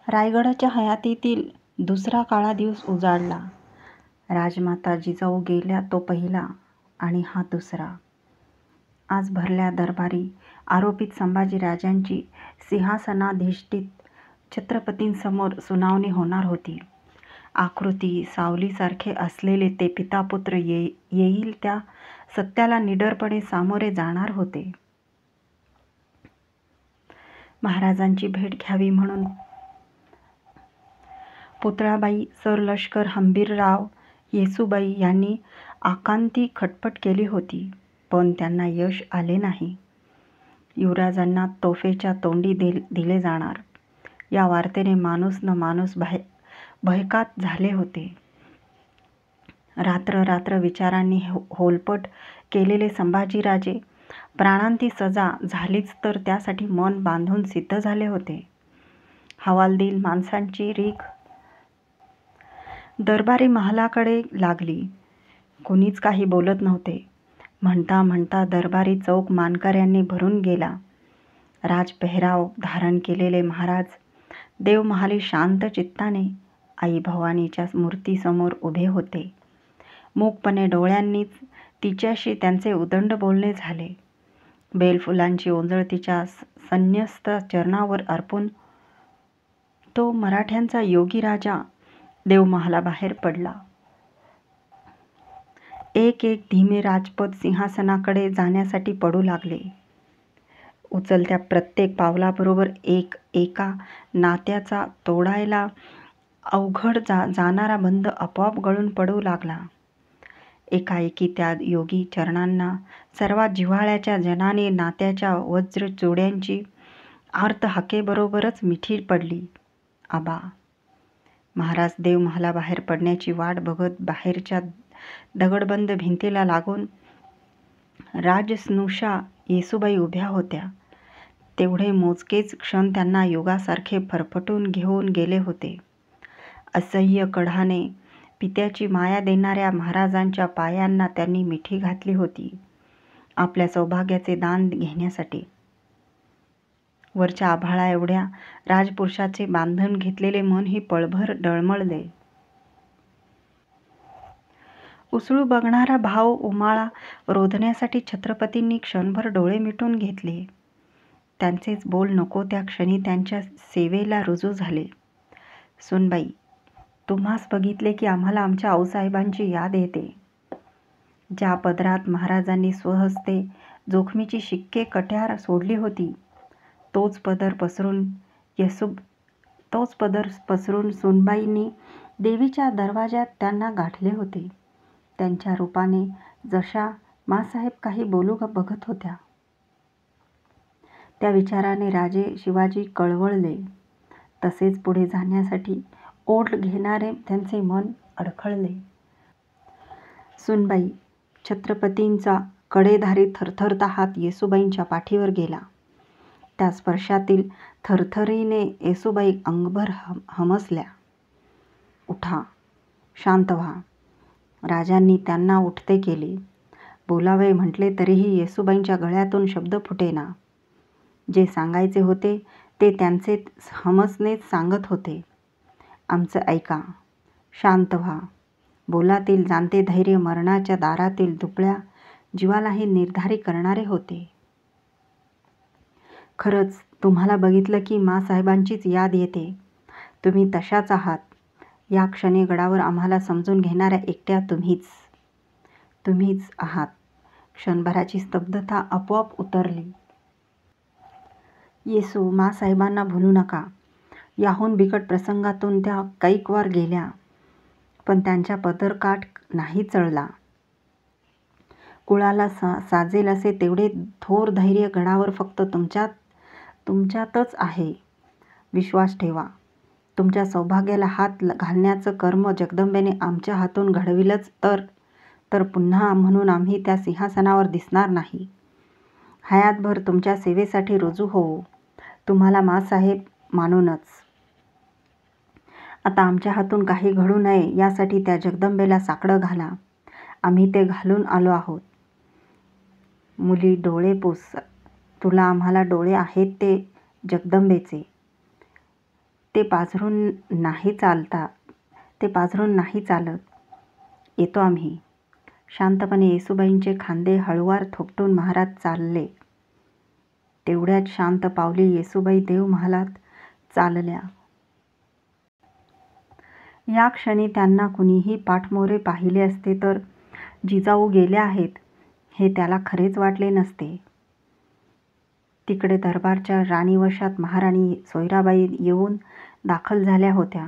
रायगडाच्या हयातीतील दुसरा काळा दिवस उजाडला. राजमाता जिजाऊ गेल्या तो पहिला आणि हा दुसरा. आज भरल्या दरबारी आरोपित संभाजीराजांची सिंहासनाधिष्ठित छत्रपतींसमोर सुनावणी होणार होती. आकृती सावलीसारखे असलेले ते पितापुत्र येईल त्या सत्याला निडरपणे सामोरे जाणार होते. महाराजांची भेट घ्यावी म्हणून पुतळाबाई, सरलष्कर हंबीरराव, येसूबाई यांनी आकांती खटपट केली होती, पण त्यांना यश आले नाही. युवराजांना तोफेच्या तोंडी दिले जाणार या वार्तेने माणूस न माणूस भयकात झाले होते. रात्र रात्र विचारांनी होलपट केलेले संभाजीराजे प्राणांती सजा झालीच तर त्यासाठी मन बांधून सिद्ध झाले होते. हवालदिल माणसांची रीघ दरबारी महालाकडे लागली. कुणीच काही बोलत नव्हते. म्हणता म्हणता दरबारी चौक मानकऱ्यांनी भरून गेला. राजपेहराव धारण केलेले महाराज देवमहाली शांत चित्ताने आई भवानीच्या मूर्तीसमोर उभे होते. मूकपणे डोळ्यांनीच तिच्याशी त्यांचे उदंड बोलणे झाले. बेलफुलांची ओंजळ तिच्या संन्यस्त चरणावर अर्पून तो मराठ्यांचा योगी राजा देवमहालाबाहेर पडला. एक एक धीमे राजपद सिंहासनाकडे जाण्यासाठी पडू लागले. उचलत्या प्रत्येक पावलाबरोबर एका नात्याचा तोडायला अवघड जाणारा बंध आपोआप गळून पडू लागला. एकाएकी त्या योगी चरणांना सर्वात जिव्हाळ्याच्या जनाने नात्याच्या वज्र जोड्यांची आर्त हाकेबरोबरच मिठी पडली. आबा. महाराज देवमहालाबाहेर पडण्याची वाट बघत बाहेरच्या दगडबंद भिंतीला लागून राजस्नुषा येसूबाई उभ्या होत्या. तेवढे मोजकेच क्षण त्यांना युगासारखे फरफटून घेऊन गेले होते. असह्य कढाने पित्याची माया देणाऱ्या महाराजांच्या पायांना त्यांनी मिठी घातली होती, आपल्या सौभाग्याचे दान घेण्यासाठी. वरच्या आभाळा एवढ्या राजपुरुषाचे बांधण घेतलेले मन ही पळभर डळमळले. उसळू बघणारा भाव उमाळा रोधण्यासाठी छत्रपतींनी क्षणभर डोळे मिटून घेतले. त्यांचेच बोल नको त्या क्षणी त्यांच्या सेवेला रुजू झाले. सुनबाई, तुम्हास बघितले की आम्हाला आमच्या आऊसाहेबांची याद येते. ज्या पदरात महाराजांनी स्वहस्ते जोखमीची शिक्के कट्यार सोडली होती, तोच पदर पसरून सुनबाईंनी देवीच्या दरवाज्यात त्यांना गाठले होते. त्यांच्या रूपाने जशा माँसाहेब काही बोलू बघत होत्या. त्या विचाराने राजे शिवाजी कळवळले. तसेच पुढे जाण्यासाठी ओढ घेणारे त्यांचे मन अडखळले. सुनबाई, छत्रपतींचा कडेधारी थरथरता हात येसूबाईंच्या पाठीवर गेला. त्या स्पर्शातील थरथरीने येसूबाई अंगभर हमसल्या. उठा, शांत व्हा. राजांनी त्यांना उठते केले. बोलावे म्हटले तरीही येसूबाईंच्या गळ्यातून शब्द फुटेना. जे सांगायचे होते ते त्यांचे हमसनेच सांगत होते. आमचं ऐका, शांत व्हा. बोलातील जाणते धैर्य मरणाच्या दारातील दुबळ्या जीवालाही निर्धारी करणारे होते. खरंच तुम्हाला बघितलं की माँसाहेबांचीच याद येते. तुम्ही तशाच आहात. या क्षणी गडावर आम्हाला समजून घेणाऱ्या एकट्या तुम्हीच आहात. क्षणभराची स्तब्धता आपोआप उतरली. येसू, माँसाहेबांना भुलू नका. याहून बिकट प्रसंगातून त्या कैकवार गेल्या, पण त्यांच्या पदरकाठ नाही चळला. कुळाला साजेल असे तेवढे थोर धैर्य गडावर फक्त तुमच्यातच आहे. विश्वास ठेवा. तुमच्या सौभाग्याला हात घालण्याचं कर्म जगदंबेने आमच्या हातून घडविलंच तर पुन्हा म्हणून आम्ही त्या सिंहासनावर दिसणार नाही. हयातभर तुमच्या सेवेसाठी रुजू होऊ, तुम्हाला माँसाहेब मानूनच. आता आमच्या हातून काही घडू नये यासाठी त्या जगदंबेला साकडं घाला. आम्ही ते घालून आलो आहोत. मुली, डोळे पुस. तुला आम्हाला डोळे आहेत ते जगदंबेचे. ते पाझरून नाही चालत. येतो आम्ही. शांतपणे येसूबाईंचे खांदे हळुवार थोपटून महाराज चालले. तेवढ्याच शांत पावली येसूबाई देवमहालात चालल्या. या क्षणी त्यांना कुणीही पाठमोरे पाहिले असते तर जिजाऊ गेल्या आहेत हे त्याला खरेच वाटले नसते. तिकडे दरबारच्या राणीवशात महाराणी सोयराबाई येऊन दाखल झाल्या होत्या.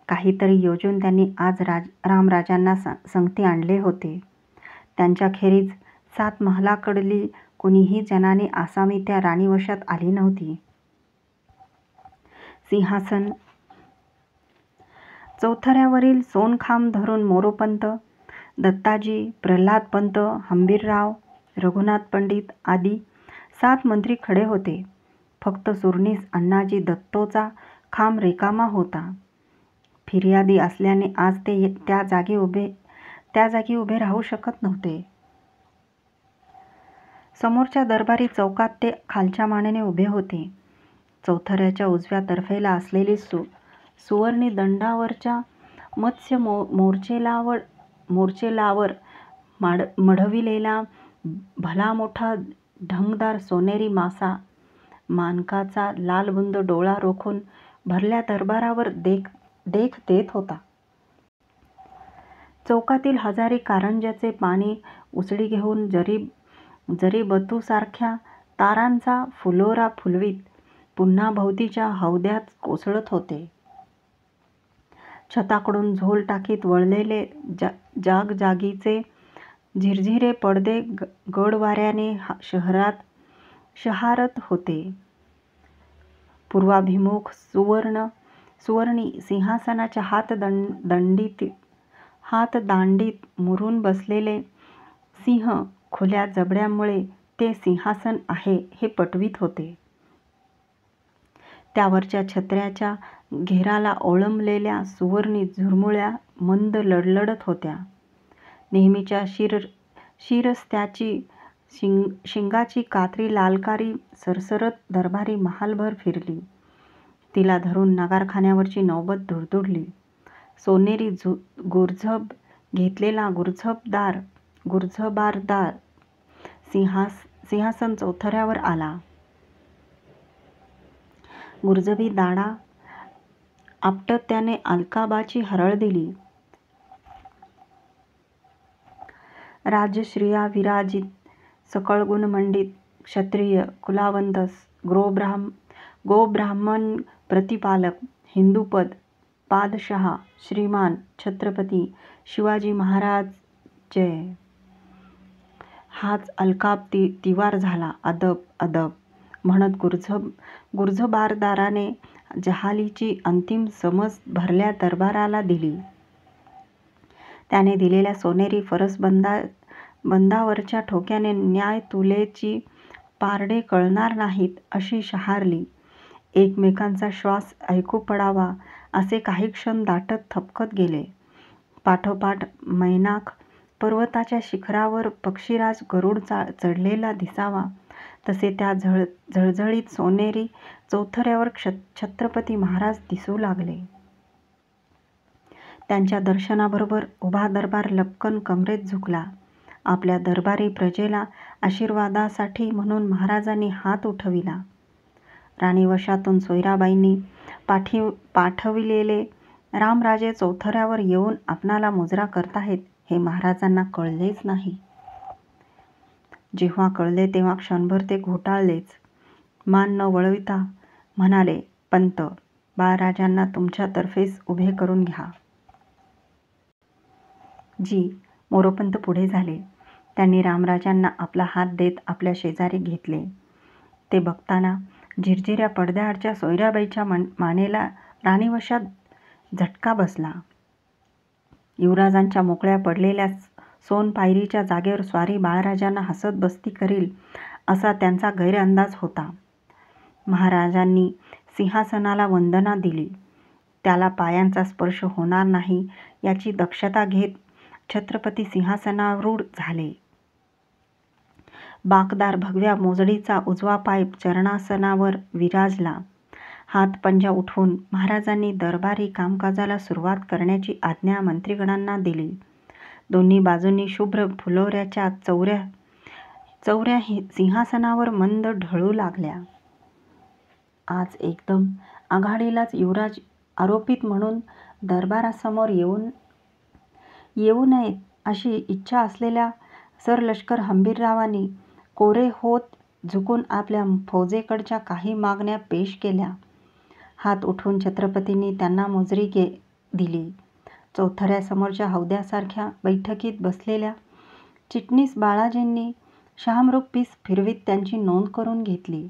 काहीतरी योजून त्यांनी आज रामराजांना संगती आणले होते. त्यांच्याखेरीज 7 महालाकडली कुणीही जनानी आसामी त्या राणीवशात आली नव्हती. सिंहासन चौथऱ्यावरील सोनखांब धरून मोरोपंत, दत्ताजी, प्रल्हादपंत, हंबीरराव, रघुनाथ पंडित आदी 7 मंत्री खडे होते. फक्त सुरनीस अण्णाजी दत्तोचा खांब रिकामा होता. फिर्यादी असल्याने आज ते त्या जागी उभे राहू शकत नव्हते. समोरच्या दरबारी चौकात ते खालच्या मानेने उभे होते. चौथऱ्याच्या उजव्या तर्फेला असलेली सुवर्णी दंडावरच्या मत्स्य मोर्चेलावर मढविलेला भला मोठा ढंगदार सोनेरी मासा मानकाचा लालबुंद डोळा रोखून भरल्या दरबारावर देख देत होता. चौकातील हजारी कारंज्याचे पाणी उसळी घेऊन जरीबतूसारख्या तारांचा फुलोरा फुलवीत पुन्हा भोवतीच्या हौद्यात कोसळत होते. छताकडून झोल टाकीत वळलेले जागजागीचे झिरझिरे पडदे गडवाऱ्याने शहारत होते. पूर्वाभिमुख सुवर्णी सिंहासनाच्या हातदांडीत मुरून बसलेले सिंह खुल्या जबड्यामुळे ते सिंहासन आहे हे पटवीत होते. त्यावरच्या छत्र्याच्या घेराला ओळंबलेल्या सुवर्णी झुरमुळ्या मंद लडलडत होत्या. नेहमीच्या शिरस्त्याची शिंगाची कात्री लालकारी सरसरत दरबारी महालभर फिरली. तिला धरून नगारखान्यावरची नौबत धुडधुडली. सोनेरी गुरझब घेतलेला गुरझबारदार सिंहासन चौथऱ्यावर आला. गुरजबी दाढा आपटत त्याने अलकाबाची हरळ दिली. राजश्रिया विराजित, सकळ गुणमंडित, क्षत्रिय कुलावंत, गोब्राह्मण प्रतिपालक, हिंदूपद, पादशहा, श्रीमान, छत्रपती शिवाजी महाराज जय. हाच अलकाब तिवार झाला. अदब अदब म्हणत गुरझबारदाराने जहालीची अंतिम समज भरल्या दरबाराला दिली. त्याने दिलेल्या सोनेरी फरसबंदावरच्या ठोक्याने न्यायतुलेची पारडे कळणार नाहीत अशी शहारली. एकमेकांचा श्वास ऐकू पडावा असे काही क्षण दाटत थपकत गेले. पाठोपाठ मैनाक पर्वताच्या शिखरावर पक्षीराज गरुड चढलेला दिसावा तसे त्या झळझळीत सोनेरी चौथऱ्यावर छत्रपती महाराज दिसू लागले. त्यांच्या दर्शनाबरोबर उभा दरबार लपकन कमरेत झुकला. आपल्या दरबारी प्रजेला आशीर्वादासाठी म्हणून महाराजांनी हात उठविला. राणीवशातून सोयराबाईंनी पाठविलेले रामराजे चौथऱ्यावर येऊन आपणाला मुजरा करताहेत हे महाराजांना कळलेच नाही. जेव्हा कळले तेव्हा क्षणभर ते घोटाळलेच. मान न वळविता म्हणाले, पंत, बाळराजांना तुमच्यातर्फेच उभे करून घ्या. जी. मोरोपंत पुढे झाले. त्यांनी रामराजांना आपला हात देत आपल्या शेजारी घेतले. ते बघताना झिरझिऱ्या पडद्याआडच्या सोयराबाईच्या मानेला राणीवशात झटका बसला. युवराजांच्या मोकळ्या पडलेल्या सोनपायरीच्या जागेवर स्वारी बाळराजांना हसत बस्ती करील असा त्यांचा गैरअंदाज होता. महाराजांनी सिंहासनाला वंदना दिली. त्याला पायांचा स्पर्श होणार नाही याची दक्षता घेत छत्रपती सिंहासनारूढ झाले. बाकदार भगव्या मोजडीचा उजवा पाय चरणासनावर विराजला. हातपंजा उठवून महाराजांनी दरबारी कामकाजाला सुरुवात करण्याची आज्ञा मंत्रीगणांना दिली. दोन्ही बाजूंनी शुभ्र फुलोऱ्याच्या चौऱ्या सिंहासनावर मंद ढळू लागल्या. आज एकदम आघाडीलाच युवराज आरोपित म्हणून दरबारासमोर येऊ नयेत अशी इच्छा असलेल्या सरलष्कर हंबीररावांनी कोरे होत झुकून आपल्या फौजेकडच्या काही मागण्या पेश केल्या. हात उठवून छत्रपतींनी त्यांना मुजरी दिली. चौथऱ्यासमोरच्या हौद्यासारख्या बैठकीत बसलेल्या चिटणीस बाळाजींनी शहामृग पीस फिरवीत त्यांची नोंद करून घेतली.